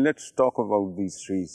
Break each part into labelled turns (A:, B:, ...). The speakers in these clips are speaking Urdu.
A: Let's talk about these trees.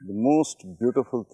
A: The most beautiful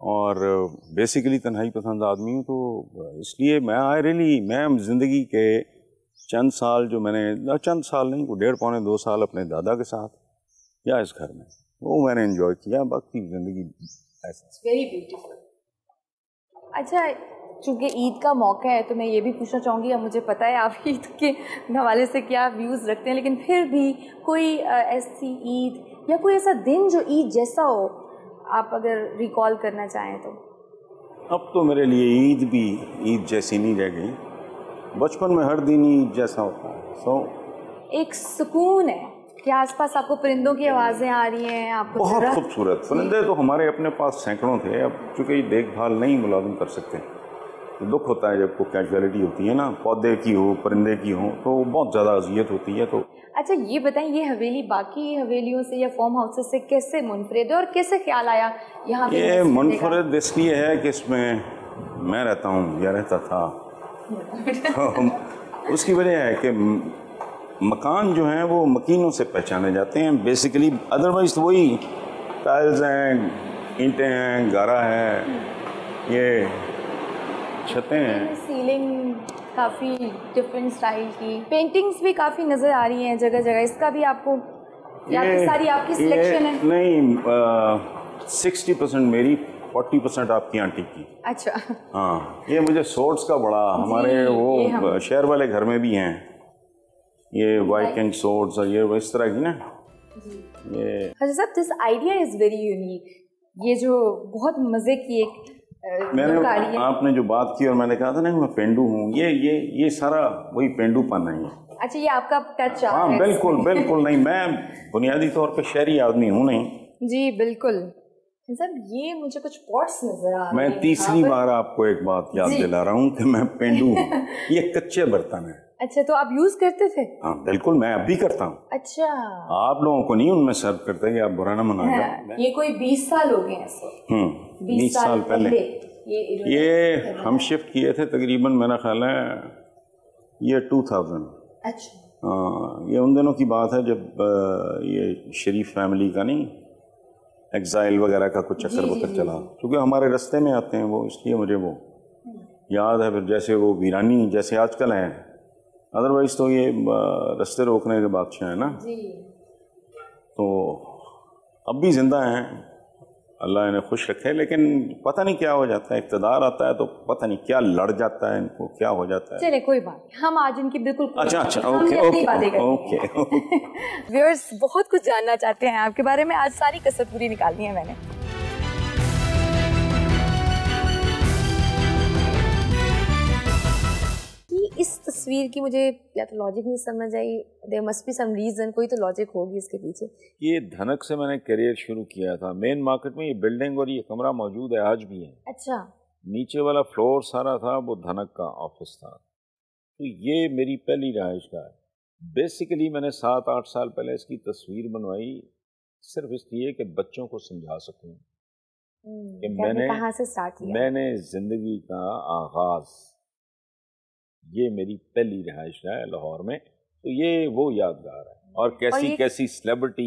A: اور بیسیکلی تنہائی پسند آدمی ہوں، تو اس لیے میں زندگی کے چند سال جو میں نے، چند سال نہیں، 1.5 2 سال اپنے دادا کے ساتھ یا اس گھر میں، وہ میں نے انجوائے کیا، باقی زندگی ایسا.
B: Very beautiful. اچھا، چونکہ عید کا موقع ہے تو میں یہ بھی پوچھنا چاہوں گی، اب مجھے پتہ ہے آپ عید کے حوالے سے کیا ویوز رکھتے ہیں، لیکن پھر بھی کوئی ایسی عید یا کوئی ایسا دن جو عید جیسا ہو، آپ اگر ریکال کرنا چاہیں تو؟
A: اب تو میرے لیے عید بھی عید جیسی نہیں رہ گئی، بچپن میں ہر دن عید جیسا ہوتا ہے.
B: ایک سکون ہے کہ آس پاس آپ کو پرندوں کی آوازیں آ رہی ہیں، آپ کو
A: بہت خوبصورت پرندے تو ہمارے اپنے پاس سینکڑوں تھے. اب چونکہ یہ دیکھ بھال نہیں ملازم کر سکتے، دکھ ہوتا ہے جب کوئی کیجویلٹی ہوتی ہے نا، پودے کی ہو، پرندے کی ہو، تو بہت زیادہ اذیت ہوتی ہے. تو
B: اچھا یہ بتائیں، یہ حویلی باقی حویلیوں سے یا فارم ہاؤسز سے کیسے منفرد ہے اور کیسے خیال آیا یہاں پہ؟
A: یہ منفرد اس لیے ہے کہ اس میں میں رہتا ہوں یا رہتا تھا. اس کی وجہ ہے کہ مکان جو ہیں وہ مکینوں سے پہچانے جاتے ہیں بیسیکلی، ادروائز تو وہی ٹائلز ہیں، اینٹیں ہیں، گارا ہے، یہ چھتیں ہیں.
B: سیلنگ کافی ڈفرینٹ اسٹائل کی، پینٹنگز بھی کافی نظر آ رہی ہیں جگہ جگہ. اس کا بھی آپ کو ساری آپ کی سلیکشن ہے؟
A: نہیں، 60% میری، 40% آپ کی آنٹی کی.
B: اچھا
A: ہاں، یہ مجھے سورٹس کا بڑا، ہمارے وہ شہر والے گھر میں بھی ہیں یہ وائکنگ سورٹس اور یہ اس طرح کی نا. یہ
B: حضرت صاحب، this idea is very unique. یہ جو بہت مزے کی ایک
A: میں نے آپ نے جو بات کی اور میں نے کہا تھا نا میں پینڈو ہوں، یہ سارا وہی پینڈو پن ہے.
B: اچھا، یہ آپ کا ٹچ ہے؟
A: ہاں بالکل بالکل. نہیں، میں بنیادی طور پہ شہری آدمی ہوں نہیں.
B: جی بالکل. صاحب یہ مجھے کچھ پاٹس نظر آ رہے ہیں.
A: میں تیسری بار آپ کو ایک بات یاد دلا رہا ہوں کہ میں پینڈو ہوں. یہ کچے برتن ہیں.
B: اچھا، تو آپ یوز کرتے تھے؟
A: ہاں بالکل، میں اب بھی کرتا ہوں.
B: اچھا،
A: آپ لوگوں کو نہیں ان میں سرو کرتے کہ آپ برا نہ منائیں.
B: یہ کوئی 20 سال ہو گئے ہیں.
A: 20 سال پہلے یہ ہم شفٹ کیے تھے تقریباً، میرا خیال ہے یہ 2000.
B: اچھا.
A: ہاں، یہ ان دنوں کی بات ہے جب یہ شریف فیملی کا نہیں، ایگزائل وغیرہ کا کچھ چکر بکر چلا، کیونکہ ہمارے رستے میں آتے ہیں وہ، اس لیے مجھے وہ یاد ہے. پھر جیسے وہ ویرانی جیسے آج کل ہیں، ادروائز تو یہ رستے روکنے کے بادشاہ ہیں نا. تو اب بھی زندہ ہیں، اللہ انہیں خوش رکھے. لیکن پتہ نہیں کیا ہو جاتا ہے، اقتدار آتا ہے تو پتہ نہیں کیا لڑ جاتا ہے ان کو، کیا ہو جاتا ہے.
B: چلے کوئی بات، ہم آج ان کی بالکل
A: اچھا اوکے.
B: ویورز بہت کچھ جاننا چاہتے ہیں آپ کے بارے میں، آج ساری کسر پوری نکالنی ہے میں نے. اس تصویر کی مجھے یا تو لاجک نہیں سمجھ آئی، there must be some reason، کوئی تو لاجک ہوگی اس کے پیچھے.
A: یہ دھنک سے میں نے کیریئر شروع کیا تھا. مین مارکیٹ میں یہ بلڈنگ اور یہ کمرہ موجود ہے، آج بھی ہے.
B: اچھا.
A: نیچے والا فلور سارا تھا وہ دھنک کا آفس تھا. تو یہ میری پہلی رہائش گاہ ہے. بیسیکلی میں نے 7-8 سال پہلے اس کی تصویر بنوائی، صرف اس لیے کہ بچوں کو سمجھا سکوں کہ میں نے زندگی کا آغاز، یہ میری پہلی رہائش ہے لاہور میں. تو یہ وہ یادگار ہے. اور کیسی سیلیبریٹی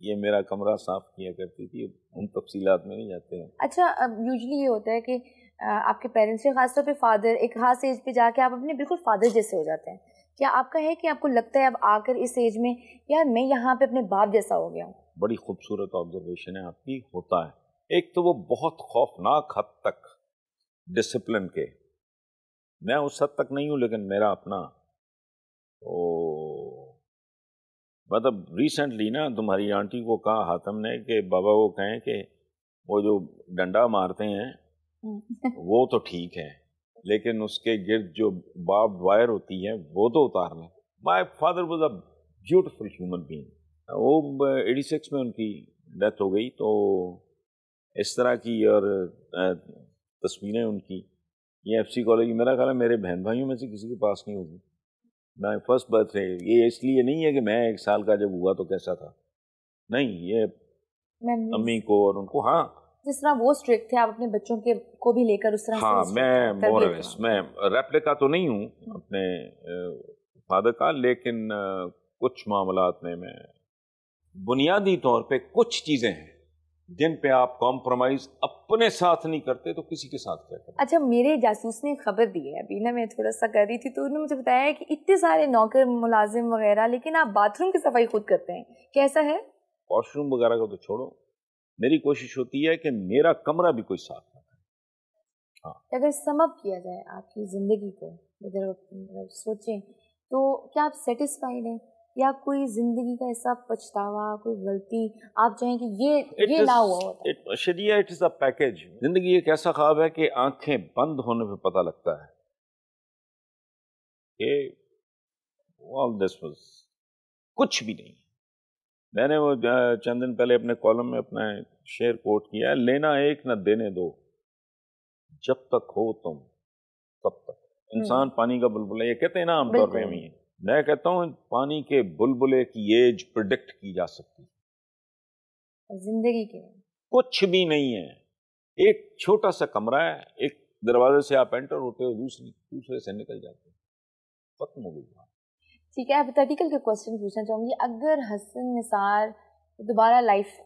A: یہ میرا کمرہ صاف کیا کرتی تھی، ان تفصیلات میں نہیں جاتے ہیں.
B: اچھا، اب یوزلی یہ ہوتا ہے کہ آپ کے پیرنٹس سے، خاص طور پہ فادر، ایک خاص ایج پہ جا کے آپ اپنے بالکل فادر جیسے ہو جاتے ہیں. کیا آپ کا ہے کہ آپ کو لگتا ہے اب آ کر اس ایج میں یار میں یہاں پہ اپنے باپ جیسا ہو گیا ہوں؟
A: بڑی خوبصورت آبزرویشن ہے آپ کی. ہوتا ہے. ایک تو وہ بہت خوفناک حد تک ڈسپلن کے، میں اس حد تک نہیں ہوں لیکن میرا اپنا مطلب ریسنٹلی نا تمہاری آنٹی کو کہا حاتم نے کہ بابا وہ کہیں کہ وہ جو ڈنڈا مارتے ہیں وہ تو ٹھیک ہے لیکن اس کے گرد جو باربڈ وائر ہوتی ہے وہ تو اتار لیں. My father was a beautiful human being. وہ 86 میں ان کی ڈیتھ ہو گئی. تو اس طرح کی اور تصویریں ان کی یہ ایف سی کالج کی، میرا خیال ہے میرے بہن بھائیوں میں سے کسی کے پاس نہیں ہوگی. میں فرسٹ برتھ ڈے، یہ اس لیے نہیں ہے کہ میں 1 سال کا جب ہوا تو کیسا تھا، نہیں، یہ امی کو اور ان کو. ہاں
B: جس طرح وہ اسٹرکٹ تھے، آپ اپنے بچوں کے کو بھی لے کر اس طرح.
A: ہاں میں ریپلیکا تو نہیں ہوں اپنے فادر کا، لیکن کچھ معاملات میں بنیادی طور پہ کچھ چیزیں ہیں
C: جن پہ آپ کمپرومائز اپنے ساتھ نہیں کرتے تو کسی کے ساتھ کیا کرتے؟
B: اچھا میرے جاسوس نے خبر دی ہے ابھی نا، میں تھوڑا سا کر رہی تھی تو انہوں نے مجھے بتایا ہے کہ اتنے سارے نوکر ملازم وغیرہ لیکن آپ باتھ روم کی صفائی خود کرتے ہیں، کیسا ہے؟
C: واش روم وغیرہ کو تو چھوڑو، میری کوشش ہوتی ہے کہ میرا کمرہ بھی کوئی صاف نہ کرے. ہاں
B: اگر سم اپ کیا جائے آپ کی زندگی کو اگر سوچیں تو کیا آپ سیٹسفائیڈ ہیں یا کوئی زندگی کا ایسا پچھتاوا، کوئی غلطی آپ چاہیں کہ یہ نہ ہوا ہوتا؟
C: شریعہ اٹ از اے پیکج. زندگی ایک ایسا خواب ہے کہ آنکھیں بند ہونے پہ پتہ لگتا ہے کہ all this was کچھ بھی نہیں. میں نے وہ چند دن پہلے اپنے کالم میں اپنا شعر کوٹ کیا ہے، لینا ایک نہ دینے دو، جب تک ہو تم تب تک. انسان پانی کا بلبلہ، یہ کہتے ہیں نا عام طور پہ ہمیں، میں کہتا ہوں پانی کے بلبلے کی ایج پریڈکٹ کی جا سکتی،
B: زندگی کے
C: کچھ بھی نہیں ہے. ایک چھوٹا سا کمرہ ہے، ایک دروازے سے آپ انٹر ہوتے ہو، دوسرے سے نکل جاتے ہیں، ختم ہو گئی بات.
B: ٹھیک ہے، ہائپوتھیٹیکل کا کوشچن پوچھنا چاہوں گی، اگر حسن نثار دوبارہ لائف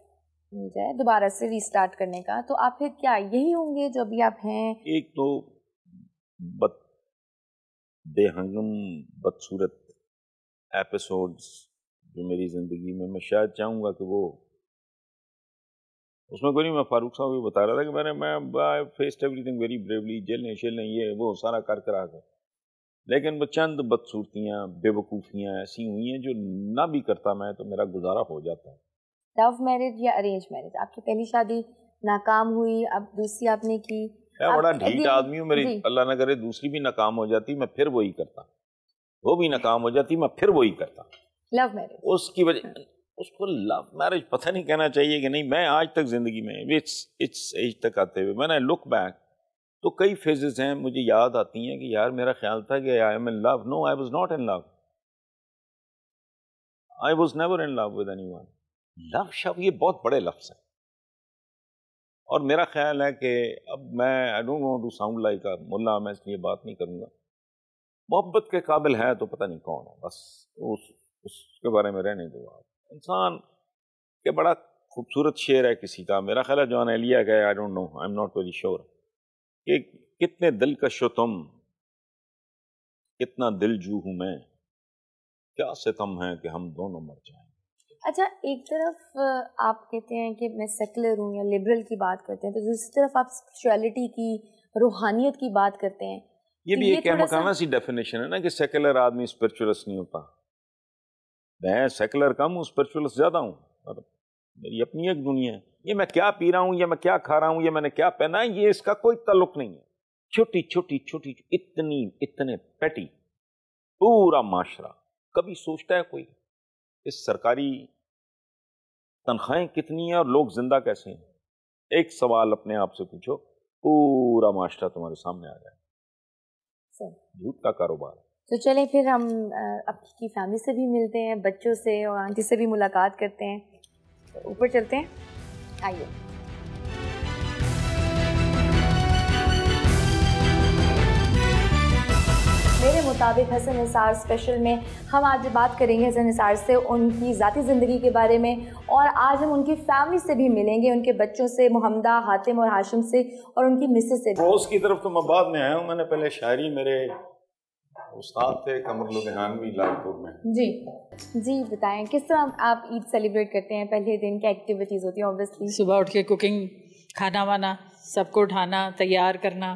B: مل جائے، دوبارہ سے ری اسٹارٹ کرنے کا، تو آپ پھر کیا یہی ہوں گے جو ابھی آپ ہیں؟
C: ایک تو بے ہنگم بدصورت ایپیسوڈز جو میری زندگی میں شاید چاہوں گا کہ وہ اس میں کوئی نہیں. میں فاروق صاحب کو بتا رہا تھا کہ میں faced every thing very Barelvi, جیلیں شیلیں یہ وہ سارا کر کرا کے، لیکن وہ چند بدصورتیاں بے وقوفیاں ایسی ہوئی ہیں جو نہ بھی کرتا میں تو میرا گزارا ہو جاتا ہے.
B: لو میرج یا ارینج میرج؟ آپ کی پہلی شادی ناکام ہوئی، اب دوسری آپ نے کی.
C: میں بڑا ڈھیٹ آدمی ہوں، میری اللہ نہ کرے دوسری بھی ناکام ہو جاتی میں پھر وہی کرتا، وہ بھی ناکام ہو جاتی میں پھر وہی کرتا.
B: لو میرج
C: اس کی وجہ اس کو لو میرج پتہ نہیں کہنا چاہیے کہ نہیں. میں آج تک زندگی میں اس ایج تک آتے ہوئے میں نے لک بیک تو کئی فیزز ہیں مجھے یاد آتی ہیں کہ یار میرا خیال تھا کہ I am in love. No, I was not in love, I was never in love with anyone. Love ship یہ بہت بڑے لفظ ہیں، اور میرا خیال ہے کہ اب میں I don't want to sound like a ملا، میں اس لیے بات نہیں کروں گا. محبت کے قابل ہے تو پتہ نہیں کون ہے، بس اس کے بارے میں رہنے دو. انسان کے بڑا خوبصورت شعر ہے کسی کا، میرا خیال ہے جان ایلیا کا ہے، I don't know, I am not very sure, کہ کتنے دلکش ہو تم، کتنا دل جو ہوں میں، کیا ستم ہے کہ ہم دونوں مر جائیں.
B: اچھا، ایک طرف آپ کہتے ہیں کہ میں سیکولر ہوں یا لبرل کی بات کرتے ہیں، تو دوسری طرف آپ اسپرچویلٹی کی، روحانیت کی بات کرتے ہیں.
C: یہ بھی ایک مکانہ سی ڈیفینیشن ہے نا کہ سیکولر آدمی اسپرچولیسٹ نہیں ہوتا. میں سیکولر کم ہوں، اسپرچولیسٹ زیادہ ہوں. میری اپنی ایک دنیا ہے. یہ میں کیا پی رہا ہوں یا میں کیا کھا رہا ہوں یا میں نے کیا پہنا ہے، یہ اس کا کوئی تعلق نہیں ہے. چھوٹی چھوٹی چھوٹی اتنے پیٹی پورا معاشرہ. کبھی سوچتا ہے کوئی اس سرکاری تنخواہیں کتنی ہیں اور لوگ زندہ کیسے ہیں؟ ایک سوال اپنے آپ سے پوچھو، پورا معاشرہ تمہارے سامنے آ جائے. جھوٹ کا کاروبار.
B: تو چلیں پھر ہم آپ کی فیملی سے بھی ملتے ہیں، بچوں سے اور آنٹی سے بھی ملاقات کرتے ہیں. اوپر چلتے ہیں، آئیے. میرے مطابق حسن نثار اسپیشل میں ہم آج بات کریں گے حسن نثار سے ان کی ذاتی زندگی کے بارے میں، اور آج ہم ان کی فیملی سے بھی ملیں گے، ان کے بچوں سے، محمدہ، حاتم اور ہاشم سے، اور ان کی مسز سے.
C: روز کی طرف تو میں بعد میں آیا ہوں. میں نے پہلے شاعری، میرے استاد تھے قمر لدھیانوی لال پور میں.
B: جی بتائیں کس طرح آپ عید سیلیبریٹ کرتے ہیں؟ پہلے دن کیا ایکٹیویٹیز ہوتی ہیں؟ اوبیسلی
D: صبح اٹھ کے کوکنگ، کھانا وانا سب کو اٹھانا، تیار کرنا،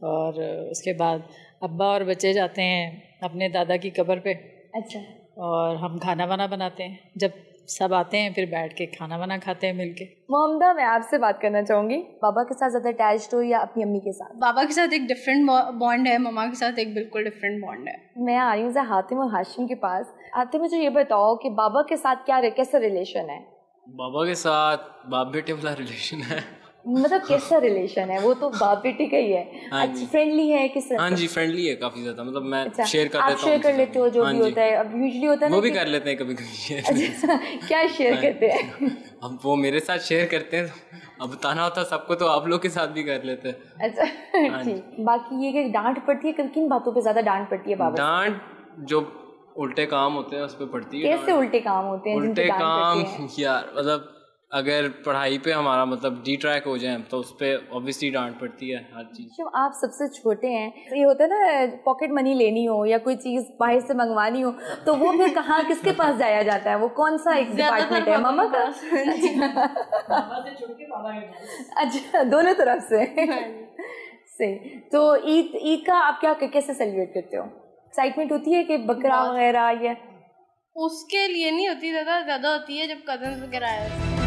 D: اور اس کے بعد ابا اور بچے جاتے ہیں اپنے دادا کی قبر پہ.
B: اچھا.
D: اور ہم کھانا وانا بناتے ہیں. جب سب آتے ہیں پھر بیٹھ کے کھانا وانا کھاتے ہیں مل کے.
B: محمدہ، میں آپ سے بات کرنا چاہوں گی، بابا کے ساتھ زیادہ اٹیچڈ ہو یا اپنی امی کے ساتھ؟
E: بابا کے ساتھ ایک ڈفرینٹ بانڈ ہے، مما کے ساتھ ایک بالکل ڈفرینٹ بانڈ ہے.
B: میں آ رہی ہوں حاتم اور ہاشم کے پاس. حاتم، مجھے یہ بتاؤ کہ بابا کے ساتھ کیسا ریلیشن ہے؟
F: بابا کے ساتھ باپ بیٹے والا ریلیشن ہے.
B: مطلب کیسا ریلیشن ہے؟ وہ تو باپ بیٹی کا ہی ہے. اچھا، فرینڈلی ہے کس طرح؟
F: ہاں جی، فرینڈلی ہے کافی زیادہ. مطلب میں شیئر کر
B: آپ شیئر کر لیتے ہو جو بھی ہوتا ہے؟ اب یوزلی ہوتا ہے
F: وہ بھی کر لیتے ہیں کبھی کبھی.
B: کیا شیئر کرتے ہیں؟
F: اب وہ میرے ساتھ شیئر کرتے ہیں، اب بتانا ہوتا سب کو تو آپ لوگ کے ساتھ بھی کر لیتے ہیں.
B: اچھا ٹھیک. باقی یہ کہ ڈانٹ پڑتی ہے، کن باتوں پہ زیادہ ڈانٹ پڑتی ہے بابا؟
F: ڈانٹ جو الٹے کام ہوتے ہیں اس پہ پڑتی ہے.
B: کیسے الٹے کام ہوتے ہیں؟
F: الٹے کام یار مطلب اگر پڑھائی پہ ہمارا مطلب ڈی ٹریک ہو جائیں تو اس پہ اوبیسلی ڈانٹ پڑتی ہے ہر چیز.
B: جب آپ سب سے چھوٹے ہیں, یہ ہوتا ہے نا پاکٹ منی لینی ہو یا کوئی چیز باہر سے منگوانی ہو تو وہ پھر کہاں کس کے پاس جایا جاتا ہے؟ وہ کون سا ایک ڈپارٹمنٹ ہے؟ ماما کا؟ اچھا, دونوں طرف سے. تو عید کا آپ کیا کیسے سیلیبریٹ کرتے ہو؟ ایکسائٹمنٹ ہوتی ہے کہ بکرا وغیرہ یا؟
E: اس کے لیے نہیں ہوتی زیادہ ہوتی ہے جب کزنس وغیرہ آئے.